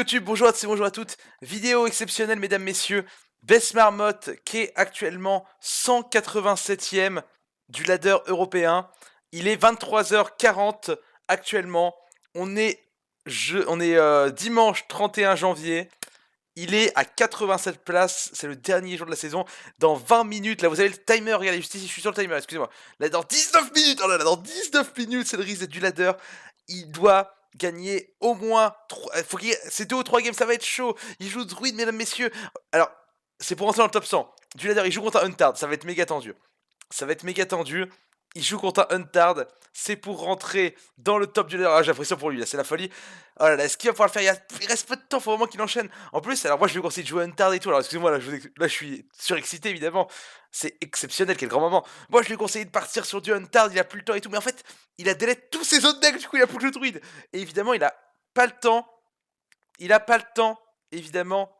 YouTube, bonjour à tous et bonjour à toutes. Vidéo exceptionnelle, mesdames, messieurs. Bess Marmotte qui est actuellement 187e du ladder européen. Il est 23h40 actuellement. On est dimanche 31 janvier. Il est à 87 places, c'est le dernier jour de la saison. Dans 20 minutes, là vous avez le timer, regardez, juste ici, je suis sur le timer, excusez-moi. Là dans 19 minutes, oh là là, dans 19 minutes, c'est le reset du ladder. Il doit gagner au moins 3, c'est 2 ou 3 games, ça va être chaud. Il joue druide, mesdames, messieurs. Alors, c'est pour rentrer dans le top 100. Du ladder, il joue contre un Untard, ça va être méga tendu. Ça va être méga tendu. Il joue contre un Untard. C'est pour rentrer dans le top du ladder. Ah, j'ai l'impression pour lui, là, c'est la folie. Oh là là, est-ce qu'il va pouvoir le faire? Il reste peu de temps, faut vraiment qu'il enchaîne. En plus, alors moi, je vais conseiller de jouer Untard et tout. Alors, excusez-moi, là, je suis surexcité, évidemment. C'est exceptionnel, quel grand moment. Moi, je lui ai conseillé de partir sur du Untard, il a plus le temps et tout. Mais en fait, il a délai tous ses autres decks, du coup, il a plus que le druide. Et évidemment, il a pas le temps. Il a pas le temps, évidemment.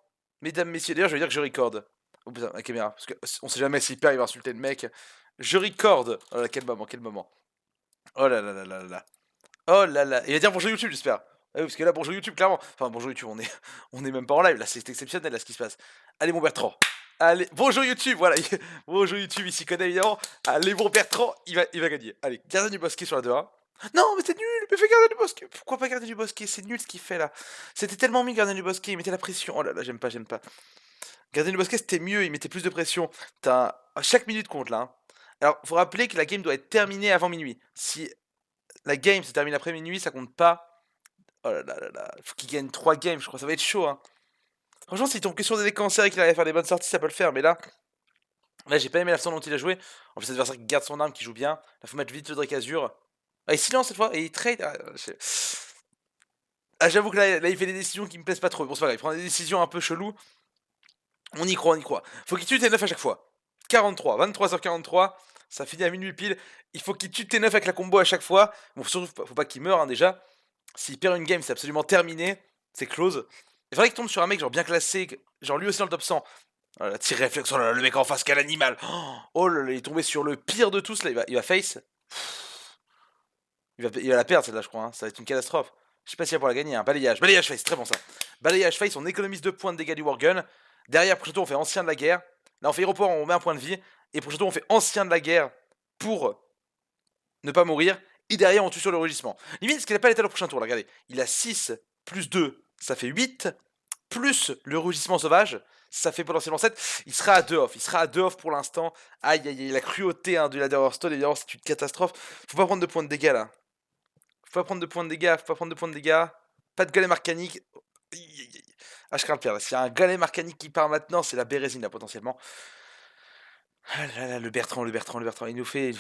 Mesdames, messieurs, d'ailleurs, je vais dire que je recorde. Oh putain, la caméra. Parce qu'on sait jamais s'il perd, il va insulter le mec. Je record. Oh là, quel moment, quel moment. Oh là là là là là. Oh là là. Il va dire bonjour YouTube, j'espère. Ah oui, parce que là, bonjour YouTube, clairement. Enfin, bonjour YouTube, on est même pas en live. Là, c'est exceptionnel, là, ce qui se passe. Allez, mon Bertrand. Allez, bonjour YouTube, voilà. Bonjour YouTube, il s'y connaît évidemment. Allez, mon Bertrand, il va gagner. Allez, gardien du bosquet sur la 2-1. Non, mais c'est nul, mais fais gardien du bosquet. Pourquoi pas gardien du bosquet? C'est nul ce qu'il fait là. C'était tellement mieux gardien du bosquet, il mettait la pression. Oh là là, j'aime pas, j'aime pas. Gardien du bosquet, c'était mieux, il mettait plus de pression. Chaque minute compte là, hein. Alors, faut rappeler que la game doit être terminée avant minuit. Si la game se termine après minuit, ça compte pas. Oh là là là là, faut qu'il gagne 3 games, je crois, ça va être chaud, hein. Franchement, s'il tombe que sur des cancers et qu'il arrive à faire des bonnes sorties, ça peut le faire, mais là, j'ai pas aimé la façon dont il a joué. En plus, l'adversaire qui garde son arme, qui joue bien. Là, faut mettre vite le Drake Azur. Ah, il silence cette fois, et il trade. J'avoue que là, il fait des décisions qui me plaisent pas trop. Bon, c'est pas grave, il prend des décisions un peu cheloues. On y croit, on y croit. Faut qu'il tue T9 à chaque fois. 43, 23h43, ça finit à minuit pile. Il faut qu'il tue T9 avec la combo à chaque fois. Bon, surtout, faut pas qu'il meure, hein, déjà. S'il perd une game, c'est absolument terminé. C'est close. Il faudrait qu'il tombe sur un mec genre bien classé, genre lui aussi dans le top 100. Oh là, tir réflexe, oh là là, le mec en face, quel animal. Oh là là, il est tombé sur le pire de tous, là, il va face. Il va la perdre celle-là, je crois, hein. Ça va être une catastrophe. Je sais pas s'il va pouvoir la gagner, hein. Balayage face, très bon ça. Balayage face, on économise 2 points de dégâts du Wargun. Derrière, prochain tour, on fait ancien de la guerre. Là, on fait report, on met un point de vie. Et prochain tour, on fait ancien de la guerre pour ne pas mourir. Et derrière, on tue sur le rugissement. Limite, ce qu'il n'a pas l'état au prochain tour, là, regardez. Il a 6 plus 2, ça fait 8. Plus le rugissement sauvage, ça fait potentiellement 7. Il sera à 2 off. Il sera à 2 off pour l'instant. Aïe aïe aïe, la cruauté, hein, du ladder Hearthstone, évidemment, c'est une catastrophe. Faut pas prendre de points de dégâts là. Faut pas prendre de points de dégâts, faut pas prendre de points de dégâts. Pas de golem arcanique. Ah, je crains le pire. S'il y a un golem arcanique qui part maintenant, c'est la bérésine là potentiellement. Ah là là, le Bertrand. Il nous fait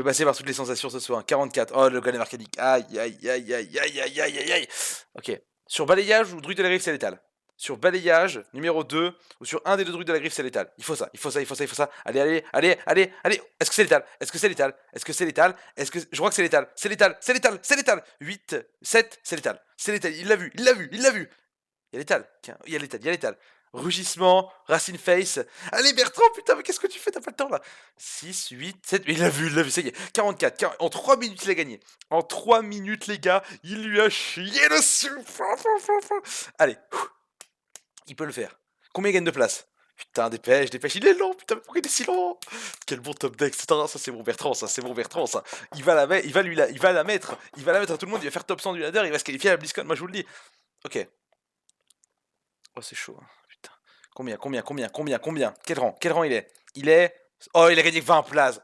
passer par toutes les sensations ce soir. 44. Oh, le golem arcanique. Aïe aïe aïe aïe aïe aïe aïe aïe aïe. Ok. Sur balayage ou druide de la griffe, c'est létal. Sur balayage, numéro 2, ou sur un des deux druides de la griffe, c'est létal. Il faut ça, il faut ça, il faut ça, il faut ça. Allez, allez, allez, allez, allez. Est-ce que c'est létal? Est-ce que c'est létal? Est-ce que c'est létal? Est-ce que. Je crois que c'est létal. C'est létal, c'est létal, c'est létal. 8, 7, c'est létal. C'est létal. Il l'a vu, il l'a vu, il l'a vu. Il y a létal. Il y a létal, il y a létal. Rugissement, racine face. Allez, Bertrand, putain, mais qu'est-ce que tu fais? T'as pas le temps là. 6, 8, 7. Il l'a vu, ça y est. 44. En 3 minutes, il a gagné. En 3 minutes, les gars, il lui a chié dessus. Allez. Il peut le faire. Combien il gagne de place? Putain, dépêche, dépêche, il est lent, putain, mais pourquoi il est si lent? Quel bon top deck, ça c'est bon Bertrand, ça, c'est bon Bertrand, ça. Il va la mettre, il va la mettre à tout le monde, il va faire top 100 du ladder, il va se qualifier à la BlizzCon, moi je vous le dis. Ok. Oh, c'est chaud, hein. Putain. Combien? Quel rang il est? Il est... Oh, il a gagné que 20 places.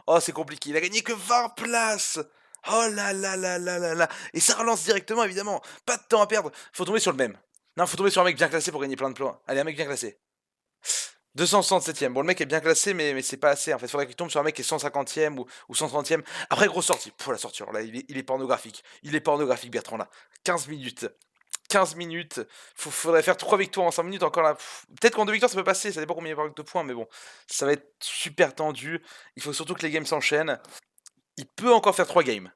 Oh, c'est compliqué, il a gagné que 20 places. Oh là là là là là là. Et ça relance directement, évidemment. Pas de temps à perdre. Faut tomber sur le même. Non, faut tomber sur un mec bien classé pour gagner plein de points. Allez, un mec bien classé. 267ème. Bon, le mec est bien classé, mais c'est pas assez. En fait, faudrait qu'il tombe sur un mec qui est 150ème ou 130ème. Après, grosse sortie. Pour la sortie, là, il est pornographique. Il est pornographique, Bertrand, là. 15 minutes. 15 minutes. Faudrait faire 3 victoires en 5 minutes encore là. Peut-être qu'en 2 victoires, ça peut passer. Ça dépend combien il y a de points, mais bon. Ça va être super tendu. Il faut surtout que les games s'enchaînent. Il peut encore faire 3 games.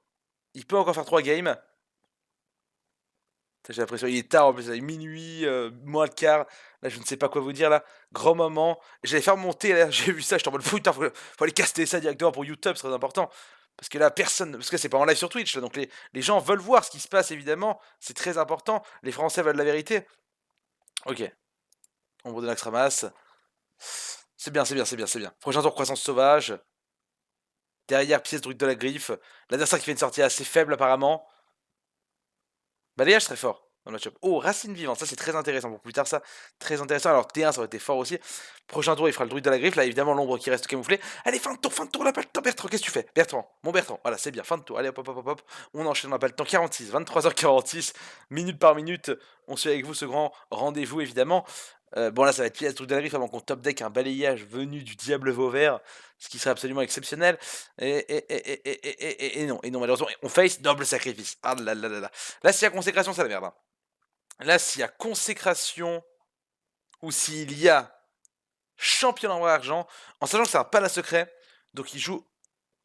J'ai l'impression, il est tard en plus, il est minuit, moins le quart. Là, je ne sais pas quoi vous dire là. Grand moment. J'allais faire monter là, j'ai vu ça, j'étais en mode putain, faut aller caster ça directement pour YouTube, c'est très important. Parce que là, personne. Parce que c'est pas en live sur Twitch, là, donc les gens veulent voir ce qui se passe, évidemment. C'est très important. Les Français veulent la vérité. Ok. Ombre de l'Axtramas. C'est bien, c'est bien, c'est bien, c'est bien. Prochain tour, croissance sauvage. Derrière, pièce druide de la griffe. L'adversaire qui fait une sortie assez faible, apparemment. Balayage très fort dans le match-up. Oh, racine vivante, ça c'est très intéressant pour plus tard, ça. Très intéressant. Alors T1, ça aurait été fort aussi. Prochain tour, il fera le druide de la griffe. Là, évidemment, l'ombre qui reste camouflée. Allez, fin de tour, on n'a pas le temps. Bertrand, qu'est-ce que tu fais? Bertrand, mon Bertrand. Voilà, c'est bien, fin de tour. Allez, hop, hop, hop, hop. On enchaîne, on n'a pas le temps. 46, 23h46, minute par minute. On suit avec vous ce grand rendez-vous, évidemment. Bon, là, ça va être pièce druide de la griffe avant qu'on top deck un balayage venu du diable Vauvert, ce qui serait absolument exceptionnel. Et non, malheureusement, on face double sacrifice. Ah là là là là. Là, s'il y a consécration, c'est la merde. Hein. Là, s'il y a consécration, ou s'il y a champion en argent, en sachant que c'est un pana secret, donc il joue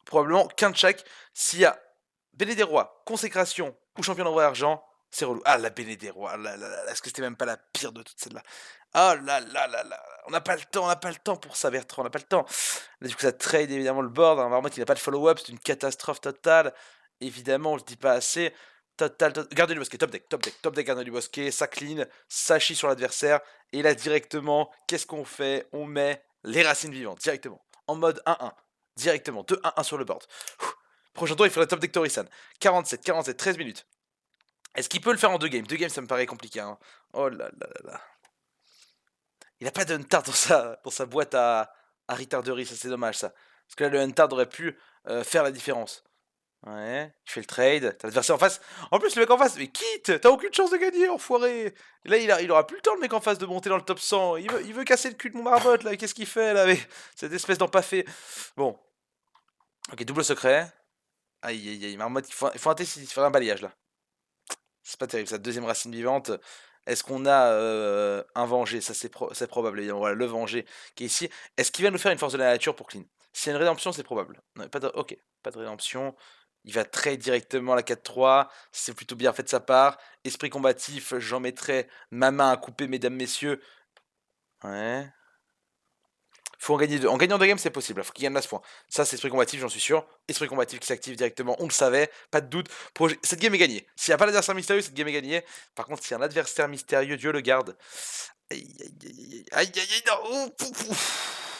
probablement qu'un de chaque. S'il y a Bélé des Rois, consécration ou champion en argent, c'est relou. Ah, la Bélé des Rois, là, là, là, est-ce que c'était même pas la pire de toutes celles-là? Ah là là là là, on n'a pas le temps, on n'a pas le temps pour ça, Bertrand, on n'a pas le temps. Là, du coup, ça trade évidemment le board. Hein, vraiment, il n'a pas de follow-up, c'est une catastrophe totale. Évidemment, je dis pas assez. Gardien du bosquet, top deck, gardien du bosquet, ça clean, ça chie sur l'adversaire. Et là, directement, qu'est-ce qu'on fait? On met les racines vivantes, directement. En mode 1-1, directement, 2-1-1 sur le board. Prochain tour, il faudrait top deck Torisan. 47, 13 minutes. Est-ce qu'il peut le faire en 2 games? 2 games, ça me paraît compliqué. Hein. Oh là là là là. Il n'a pas de Huntard dans sa boîte à retarderie, ça c'est dommage ça. Parce que là, le Huntard aurait pu faire la différence. Ouais, tu fais le trade, t'as l'adversaire en face. En plus, le mec en face, mais quitte, t'as aucune chance de gagner, enfoiré. Et là, il aura plus le temps, le mec en face, de monter dans le top 100. Il veut casser le cul de mon marbotte, là. Qu'est-ce qu'il fait, là, avec cette espèce d'empaffé? Bon. Ok, double secret. Aïe, aïe, aïe, marmotte, il faut un balayage, là. C'est pas terrible, sa deuxième racine vivante. Est-ce qu'on a un Vengé? Ça, c'est probable, évidemment. Voilà, le Vengé qui est ici. Est-ce qu'il va nous faire une force de la nature pour clean? S'il y a une rédemption, c'est probable. Non, ok, pas de rédemption. Il va trade directement la 4-3. C'est plutôt bien fait de sa part. Esprit combatif, j'en mettrai ma main à couper, mesdames, messieurs. Ouais. Faut en gagner 2. En gagnant 2 games, c'est possible. Faut qu'il gagne ce point. Ça, c'est esprit combatif, j'en suis sûr. Esprit combatif qui s'active directement, on le savait, pas de doute. Cette game est gagnée. S'il n'y a pas l'adversaire mystérieux, cette game est gagnée. Par contre, s'il y a un adversaire mystérieux, Dieu le garde. Aïe, aïe, aïe, aïe, aïe, aïe, non.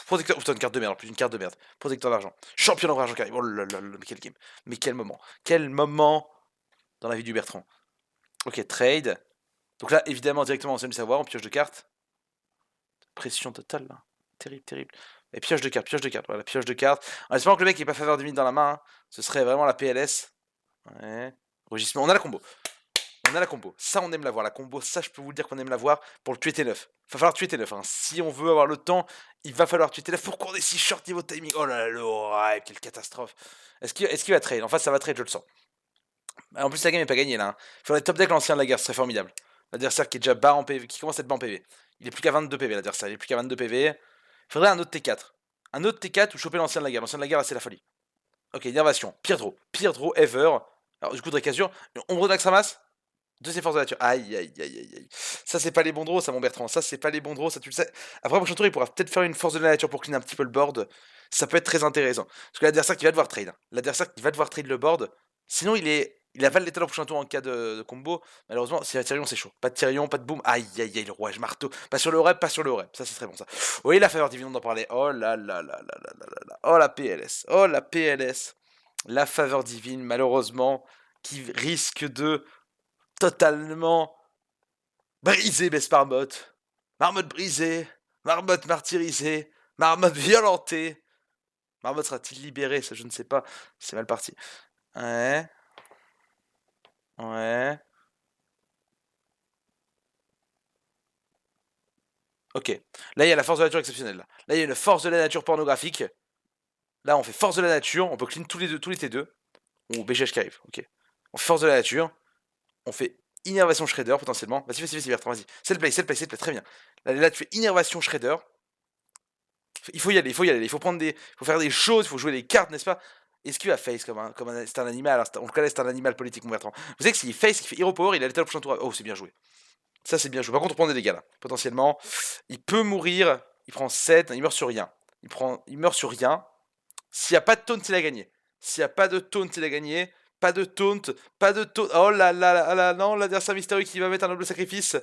Protecteur. Putain, une carte de merde, en plus, une carte de merde. Protecteur d'argent. Champion d'argent qui arrive. Oh là là là, mais quel game. Mais quel moment. Quel moment dans la vie du Bertrand. Ok, trade. Donc là, évidemment, directement, on sait le savoir, on pioche de cartes. Pression totale, là. Terrible, terrible. Et pioche de cartes, voilà, pioche de cartes. En espérant que le mec n'ait pas faveur divine dans la main, hein. Ce serait vraiment la PLS. Ouais. Rugissement, on a la combo. On a la combo. Ça, on aime la voir, la combo. Ça, je peux vous le dire qu'on aime la voir pour le tuer T9. Il va falloir tuer T9. Hein. Si on veut avoir le temps, il va falloir tuer T9. Pourquoi on est si short niveau timing? Oh là là, quelle catastrophe. Est-ce qu'il va trade? En fait, ça va trade, je le sens. En plus, la game n'est pas gagnée là. Hein. Il faudrait top deck l'ancien de la guerre, ce serait formidable. L'adversaire qui est déjà bas en PV, qui commence à être bas en PV. Il est plus qu'à 22 PV, l'adversaire. Il est plus qu'à 22 PV. Il faudrait un autre T4. Un autre T4 ou choper l'ancien de la guerre. L'ancien de la guerre, là, c'est la folie. Ok, énervation. Pire draw ever. Alors, du coup, Dracasure. Ombre d'Axtramas. Deuxième force de la nature. Aïe, aïe, aïe, aïe, aïe. Ça, c'est pas les bons draws, ça, mon Bertrand. Ça, c'est pas les bons draws, ça, tu le sais. Après, prochain tour, il pourra peut-être faire une force de la nature pour clean un petit peu le board. Ça peut être très intéressant. Parce que l'adversaire qui va devoir trade. Hein. L'adversaire qui va devoir trade le board. Sinon, il avale l'état au prochain tour en cas de combo. Malheureusement, si la Tyrion, c'est chaud. Pas de Tyrion, pas de boom. Aïe, aïe, aïe, le rouage marteau. Pas sur le rep, pas sur le rep. Ça, c'est très bon, ça. Oui, la faveur divine, on en parlait. Oh là là là là là là là là. Oh la PLS. Oh la PLS. La faveur divine, malheureusement, qui risque de totalement briser mes marmotte. Marmotte brisée. Marmotte martyrisée. Marmotte violentée. Marmotte sera-t-il libéré? Ça, je ne sais pas. C'est mal parti. Ouais. Ouais. Ok. Là, il y a la force de la nature exceptionnelle. Là, il y a une force de la nature pornographique. Là, on fait force de la nature. On peut clean tous les T2. Ou BGH qui arrive. Ok. On fait force de la nature. On fait innervation shredder potentiellement. Vas-y, Bertrand, vas-y. C'est le play. Très bien. Là, tu fais innervation shredder. Il faut y aller. Il faut faire des choses. Il faut jouer les cartes, n'est-ce pas? Est-ce qu'il va face c'est un animal? Alors, on le connaît, c'est un animal politique, mon Bertrand. Vous savez que s'il face, qu'il fait hero power, il a l'état au prochain tour. Oh, c'est bien joué. Ça, c'est bien joué. Par contre, on prend des dégâts, là, potentiellement. Il peut mourir. Il prend 7. Il meurt sur rien. Il meurt sur rien. S'il n'y a pas de taunt, il a gagné. S'il n'y a pas de taunt, il a gagné. Pas de taunt, pas de taunt. Oh là là là là, non, l'adversaire mystérieux qui va mettre un noble sacrifice.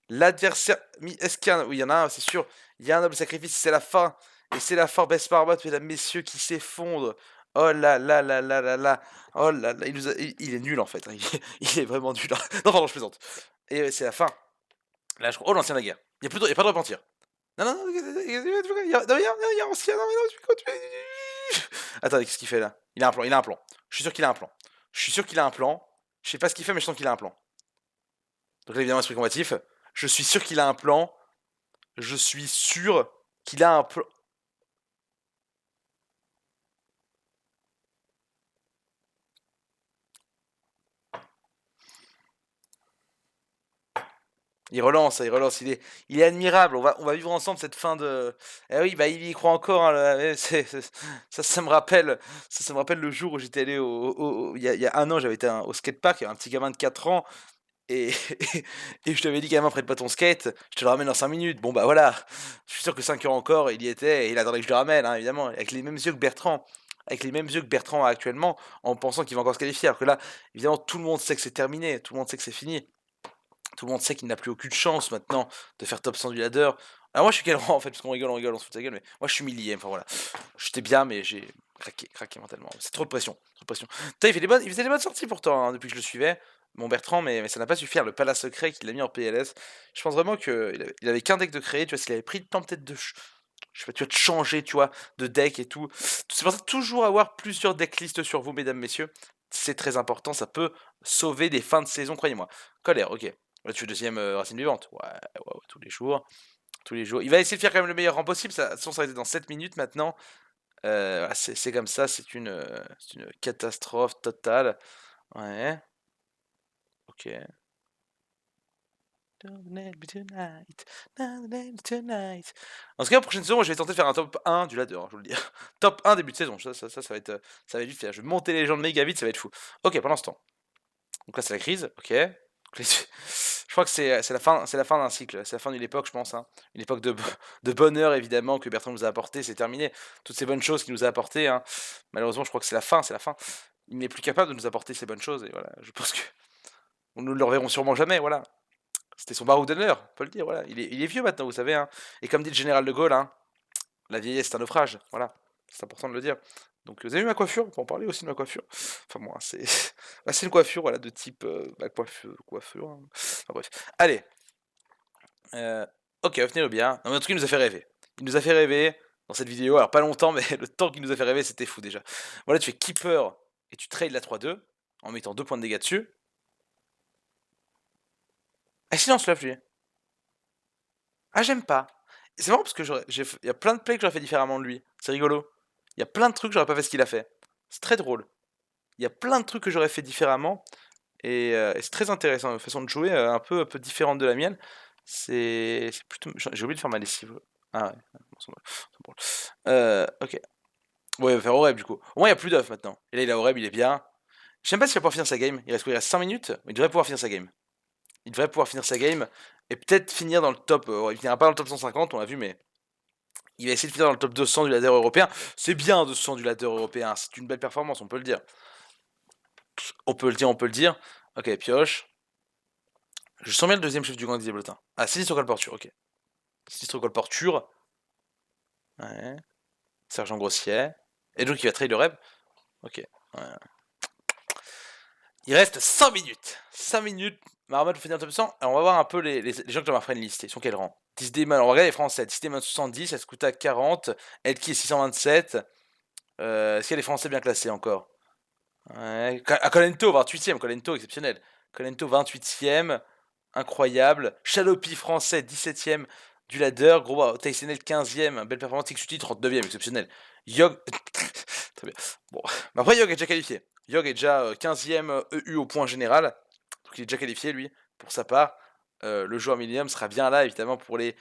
L'adversaire. Est-ce qu'il y en a. Oui, il y en a un, c'est sûr. Il y a un noble sacrifice, c'est la fin. Et c'est la fin, Best Marbot, mesdames, messieurs, qui s'effondre. Oh là là là là là là. Oh là là, il est nul en fait. Il est vraiment nul. Non, pardon, je plaisante. Et c'est la fin. Là, je crois. Oh, l'ancien de la guerre. Il y a pas de repentir. Non, non, non, il y a ancien. Non, mais non, tu continues. Attendez, qu'est-ce qu'il fait là? Il a un plan, il a un plan. Je suis sûr qu'il a un plan. Je suis sûr qu'il a un plan. Je sais pas ce qu'il fait, mais je sens qu'il a un plan. Donc là, évidemment, esprit combatif. Je suis sûr qu'il a un plan. Je suis sûr qu'il a un plan. Il relance, il est admirable. On va vivre ensemble cette fin de. Eh oui, bah il y croit encore. Hein, ça me rappelle le jour où j'étais allé il y a un an, j'avais été au skatepark, il y avait un petit gamin de 4 ans. Et, et je t'avais dit, gamin, prête pas ton skate, je te le ramène dans 5 minutes. Bon, bah voilà, je suis sûr que 5 heures encore, il y était, et il attendait que je le ramène, hein, évidemment, avec les mêmes yeux que Bertrand. Avec les mêmes yeux que Bertrand a actuellement, en pensant qu'il va encore se qualifier. Alors que là, évidemment, tout le monde sait que c'est terminé, tout le monde sait que c'est fini. Tout le monde sait qu'il n'a plus aucune chance maintenant de faire top 100 du ladder. Alors moi, je suis quel rang en fait, parce qu'on rigole, on se fout de sa gueule, mais moi je suis millième, enfin voilà. J'étais bien, mais j'ai craqué mentalement. C'est trop de pression, trop de pression. Putain, il faisait des bonnes sorties pourtant, hein, depuis que je le suivais, mon Bertrand, mais ça n'a pas suffi. Le palace secret qu'il a mis en PLS, je pense vraiment qu'il avait qu'un deck de créer, tu vois, s'il avait pris le temps peut-être je sais pas, tu vois, de changer, tu vois, de deck et tout. C'est pour ça toujours avoir plusieurs decklists sur vous, mesdames, messieurs. C'est très important, ça peut sauver des fins de saison, croyez-moi. Colère, ok. Là, tu es deuxième racine vivante. Ouais, ouais, ouais, tous les jours. Tous les jours. Il va essayer de faire quand même le meilleur rang possible. Ça, de toute façon, ça va être dans 7 minutes maintenant. Voilà, c'est comme ça, c'est une catastrophe totale. Ouais, ok. En tout cas, la prochaine saison, moi, je vais tenter de faire un top 1 du ladder, hein, je vous le dis. Top 1 début de saison. Ça va être vite fait. Je vais monter les gens de méga vite, ça va être fou. Ok, pendant ce temps. Donc là, c'est la crise, ok. Je crois que c'est la fin d'un cycle, c'est la fin d'une époque, je pense. Hein. Une époque de bonheur, évidemment, que Bertrand nous a apporté, c'est terminé. Toutes ces bonnes choses qu'il nous a apportées, hein. Malheureusement, je crois que c'est la fin, c'est la fin. Il n'est plus capable de nous apporter ces bonnes choses, et voilà, je pense que nous ne le reverrons sûrement jamais, voilà. C'était son baroud d'honneur, on peut le dire, voilà. Il est vieux maintenant, vous savez, hein. Et comme dit le général de Gaulle, hein, la vieillesse c'est un naufrage, voilà. C'est important de le dire. Donc vous avez vu ma coiffure? On peut en parler aussi de ma coiffure. Enfin moi, c'est bah, c'est une coiffure, voilà, de type coiffure. Hein. Enfin bref. Allez. Ok, tenez-le bien. Non, mais en tout cas, il nous a fait rêver. Il nous a fait rêver dans cette vidéo. Alors pas longtemps, mais le temps qu'il nous a fait rêver, c'était fou déjà. Voilà, tu fais keeper et tu trades la 3-2 en mettant 2 points de dégâts dessus. Ah silence là, lui. Ah j'aime pas. C'est marrant parce que il y a plein de plays que j'aurais fait différemment de lui. C'est rigolo. Il y a plein de trucs que j'aurais pas fait ce qu'il a fait. C'est très drôle. Il y a plein de trucs que j'aurais fait différemment. Et c'est très intéressant. Une façon de jouer un peu différente de la mienne. C'est plutôt. J'ai oublié de faire ma lessive. Ah ouais. Bon, ok. Ouais, il va faire Oreb du coup. Au moins, il n'y a plus d'œufs maintenant. Et là, il a Oreb, il est bien. Je sais même pas s'il va pouvoir finir sa game. Il reste quoi? Il reste 5 minutes. Mais il devrait pouvoir finir sa game. Il devrait pouvoir finir sa game. Et peut-être finir dans le top. Il finira pas dans le top 150, on l'a vu, mais il va essayer de finir dans le top 200 du ladder européen. C'est bien 200 du ladder européen. C'est une belle performance, on peut le dire. On peut le dire, on peut le dire. Ok, pioche. Je sens bien le deuxième chef du gang des Diablotins. Ah, Sinistre Colporture, ok. Sinistre Colporture. Ouais. Sergent Grossier. Et donc il va trade le rêve. Ok. Ouais. Il reste 100 minutes. 5 minutes. Marmot vous finit en top 100. Alors on va voir un peu les gens que j'en ferai une liste. Ils sont quel rang? 10 Demon. On regarde les Français. 10 Demon 70. Escuta 40. Edki 627. Est-ce qu'il y a les Français bien classés encore? Ouais. Colento 28ème. Colento exceptionnel. Colento 28ème. Incroyable. Chalopi français 17ème du ladder. Gros Tysonel 15ème. Belle performance. Xuti 39ème. Exceptionnel. Yog. Très bien. Bon. Mais après, Yog est déjà qualifié. Yog est déjà 15ème EU au point général. Donc il est déjà qualifié, lui, pour sa part. Le joueur Millennium sera bien là, évidemment, pour les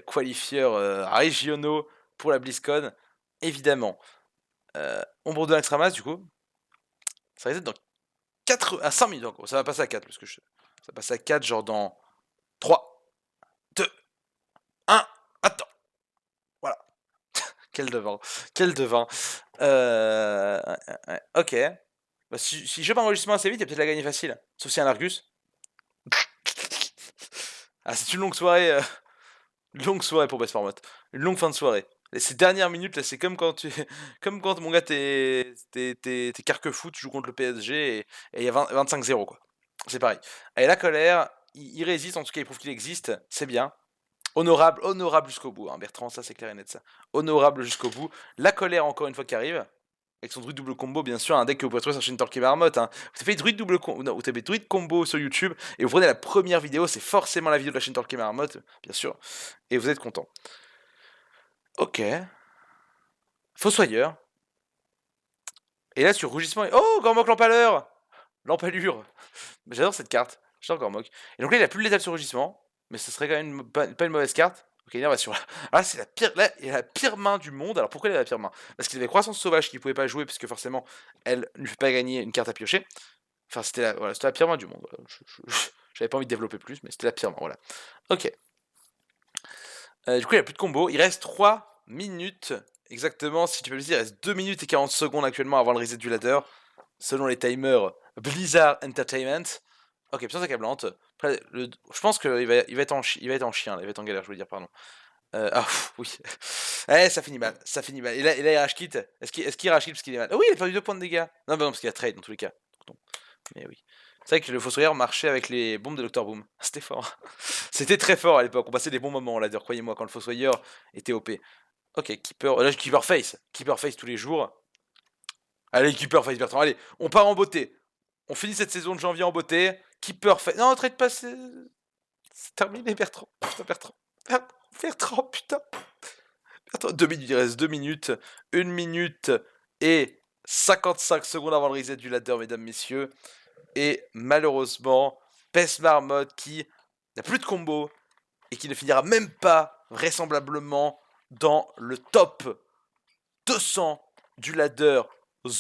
qualifieurs régionaux pour la BlizzCon. Évidemment. Ombre de l'Extramas, du coup. Ça risque d'être dans 4 à 5 minutes encore. Ça va passer à 4, parce que ça va passer à 4, genre dans 3, 2, 1. Attends. Voilà. Quel devin. Quel devin. Ouais, ok. Bah, si je fais un enregistrement assez vite, il y a peut-être la gagner facile. Sauf si y a un Argus. Ah, c'est une longue soirée pour Best Format. Une longue fin de soirée. Et ces dernières minutes, là, c'est comme quand comme quand mon gars, t'es carquefou, tu joues contre le PSG et il y a 25-0, quoi. C'est pareil. Et la colère, il résiste, en tout cas, il prouve qu'il existe, c'est bien. Honorable, honorable jusqu'au bout, hein, Bertrand, ça c'est clair et net, ça. Honorable jusqu'au bout. La colère, encore une fois, qui arrive. Avec son druide double combo, bien sûr, un deck que vous pouvez trouver sur Shin Torque et Marmotte. Hein. Vous tapez druide double combo, non, vous tapez druide combo sur YouTube et vous prenez la première vidéo, c'est forcément la vidéo de la Shin Torque et Marmotte, bien sûr. Et vous êtes content. Ok. Fossoyeur. Et là, sur rougissement. Oh, Gormok l'empaleur. L'empalure. J'adore cette carte. J'adore Gormok. Et donc là, il a plus de létal sur rugissement. Mais ce serait quand même pas une mauvaise carte. Ok, là, on va sur. Ah, c'est la pire. Là, il a la pire main du monde. Alors pourquoi il a la pire main? Parce qu'il avait croissance sauvage qu'il pouvait pas jouer, puisque forcément, elle ne lui fait pas gagner une carte à piocher. Enfin, voilà, c'était la pire main du monde. Voilà. J'avais pas envie de développer plus, mais c'était la pire main. Voilà. Ok. Du coup, il n'y a plus de combo. Il reste 3 minutes. Exactement, si tu peux le dire, il reste 2 minutes et 40 secondes actuellement avant le reset du ladder. Selon les timers Blizzard Entertainment. Ok, puissance accablante. Après, je pense qu'il va être en chien, il va être en galère, je veux dire, pardon. Oui. Eh, ça finit mal, ça finit mal. Et là il rage quitte. Est-ce qu'il rage quitte parce qu'il est mal? Ah oui, il a perdu 2 points de dégâts. Non, bah non, parce qu'il a trade dans tous les cas. Donc, mais oui. C'est vrai que le Fossoyeur marchait avec les bombes de Dr Boom. C'était fort. C'était très fort à l'époque. On passait des bons moments là, croyez-moi, quand le Fossoyeur était OP. Ok, Keeper. Là, Keeper Face. Keeper Face tous les jours. Allez, Keeper Face Bertrand. Allez, on part en beauté. On finit cette saison de janvier en beauté. Keeper Face. Non, trade pas. C'est terminé, Bertrand. Putain, Bertrand. Bertrand, putain. Bertrand. 2 minutes, il reste 2 minutes. 1 minute et 55 secondes avant le reset du ladder, mesdames, messieurs. Et malheureusement, Pest Marmotte qui n'a plus de combo et qui ne finira même pas, vraisemblablement, dans le top 200 du ladder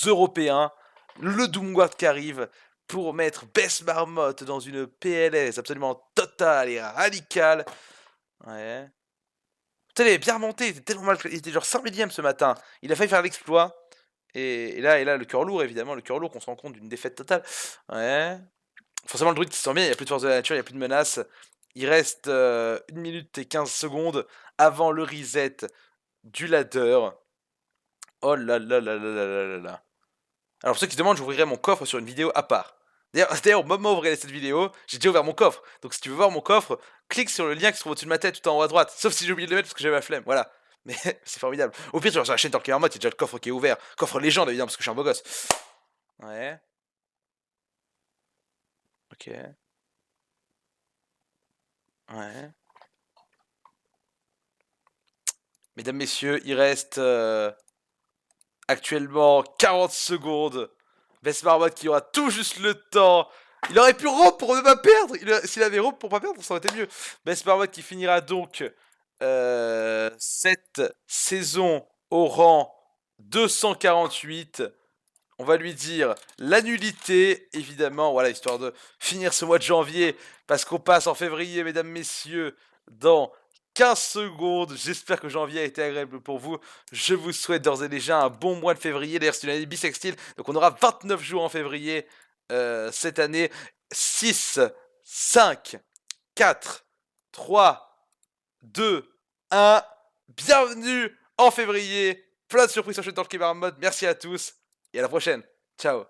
européen. Le Doomguard qui arrive pour mettre Best Marmotte dans une PLS absolument totale et radicale. Ouais. Putain, il est bien remonté, il était tellement mal. Il était genre 5 millième ce matin. Il a failli faire l'exploit. Et là, le cœur lourd, évidemment, le cœur lourd qu'on se rend compte d'une défaite totale. Ouais. Forcément, le druide qui se sent bien, il n'y a plus de force de la nature, il n'y a plus de menace. Il reste 1 minute et 15 secondes avant le reset du ladder. Oh là là là là là là là là. Alors pour ceux qui se demandent, j'ouvrirai mon coffre sur une vidéo à part. D'ailleurs, au moment où vous regardez cette vidéo, j'ai déjà ouvert mon coffre. Donc si tu veux voir mon coffre, clique sur le lien qui se trouve au-dessus de ma tête, tout en haut à droite. Sauf si j'ai oublié de le mettre parce que j'avais la flemme. Voilà. Mais c'est formidable. Au pire, tu vas sur la chaîne Talk en mode, il y a déjà le coffre qui est ouvert. Coffre légende, évidemment, parce que je suis un beau gosse. Ouais. Ok. Ouais. Mesdames, messieurs, il reste actuellement 40 secondes. Vesmarmot qui aura tout juste le temps. Il aurait pu rompre pour ne pas perdre. S'il avait rompre pour pas perdre, ça aurait été mieux. Vesmarmot qui finira donc cette saison au rang 248. On va lui dire la nullité, évidemment, voilà, histoire de finir ce mois de janvier, parce qu'on passe en février, mesdames, messieurs, dans 15 secondes. J'espère que janvier a été agréable pour vous. Je vous souhaite d'ores et déjà un bon mois de février. D'ailleurs, c'est une année bissextile, donc on aura 29 jours en février cette année. 6, 5, 4, 3, 2, 1. Bienvenue en février. Plein de surprises sur Shuttle Gamer Mode. Merci à tous et à la prochaine. Ciao.